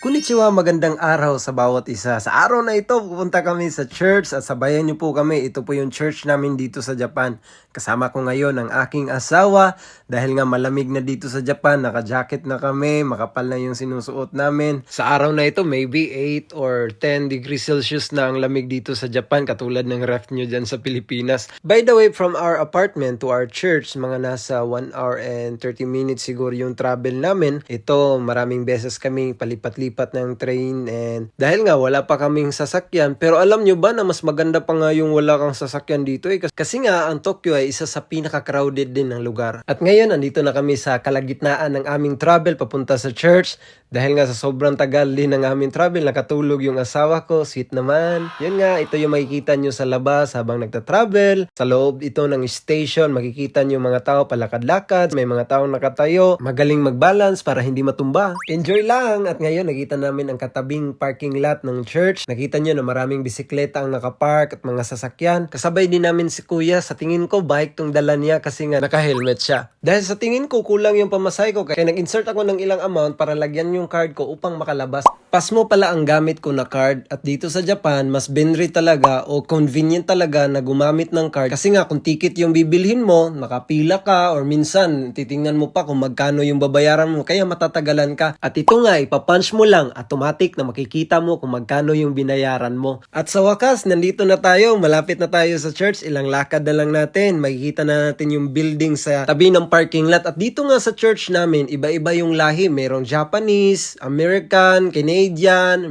Konnichiwa, magandang araw sa bawat isa. Sa araw na ito, pupunta kami sa church at sabayan niyo po kami. Ito po yung church namin dito sa Japan. Kasama ko ngayon ang aking asawa dahil nga malamig na dito sa Japan. Naka-jacket na kami, makapal na yung sinusuot namin. Sa araw na ito, maybe 8 or 10 degrees Celsius na ang lamig dito sa Japan, katulad ng ref nyo dyan sa Pilipinas. By the way, from our apartment to our church, mga nasa 1 hour and 30 minutes siguro yung travel namin. Ito, maraming beses kami palipat-lipat ng train, and dahil nga wala pa kaming sasakyan, pero alam nyo ba na mas maganda pa nga yung wala kang sasakyan dito kasi nga ang Tokyo ay isa sa pinaka-crowded din ng lugar. At ngayon andito na kami sa kalagitnaan ng aming travel papunta sa church. Dahil nga sa sobrang tagal din ng aming travel, nakatulog yung asawa ko. Sweet naman. Yun nga, ito yung makikita nyo sa labas habang nagta-travel. Sa loob ito ng station, makikita nyo mga tao palakad-lakad. May mga taong nakatayo, magaling mag-balance para hindi matumba. Enjoy lang! At ngayon, nakita namin ang katabing parking lot ng church. Nakita nyo na maraming bisikleta ang nakapark at mga sasakyan. Kasabay din namin si kuya. Sa tingin ko, bike tong dala niya kasi nga naka-helmet siya. Dahil sa tingin ko, kulang yung pamasahe ko. Kaya nag-insert ako ng ilang amount para lagyan yung card ko upang makalabas. Pasmo pala ang gamit ko na card, at dito sa Japan, mas benri talaga o convenient talaga na gumamit ng card. Kasi nga, kung ticket yung bibilhin mo, nakapila ka, or minsan, titingnan mo pa kung magkano yung babayaran mo, kaya matatagalan ka. At ito nga, ipapunch mo lang, automatic na makikita mo kung magkano yung binayaran mo. At sa wakas, nandito na tayo, malapit na tayo sa church, ilang lakad na lang natin, makikita na natin yung building sa tabi ng parking lot. At dito nga sa church namin, iba-iba yung lahi, merong Japanese, American, Canadian,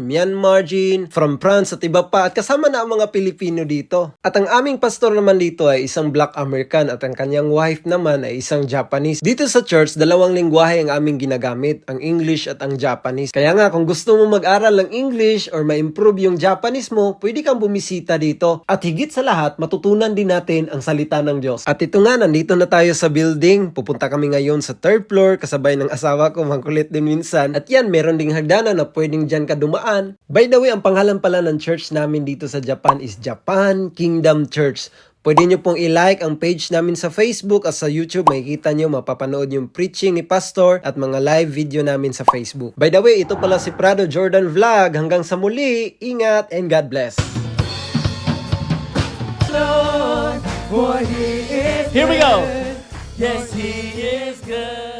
Myanmar din, from France at iba pa, at kasama na ang mga Pilipino dito. At ang aming pastor naman dito ay isang Black American at ang kanyang wife naman ay isang Japanese. Dito sa church, dalawang lengguwahe ang aming ginagamit, ang English at ang Japanese. Kaya nga kung gusto mo mag-aral ng English or ma-improve yung Japanese mo, pwede kang bumisita dito. At higit sa lahat, matutunan din natin ang salita ng Diyos. At ito nga, nandito na tayo sa building. Pupunta kami ngayon sa 3rd floor, kasabay ng asawa ko, makulit din minsan. At yan, meron ding hagdanan na pwedeng dyan ka dumaan. By the way, ang pangalan pala ng church namin dito sa Japan is Japan Kingdom Church. Pwede nyo pong i-like ang page namin sa Facebook at sa YouTube. Makikita nyo, mapapanood yung preaching ni Pastor at mga live video namin sa Facebook. By the way, ito pala si Prado Jordan Vlog. Hanggang sa muli, ingat and God bless. Lord, for He is Here we go. good. Yes, He is good.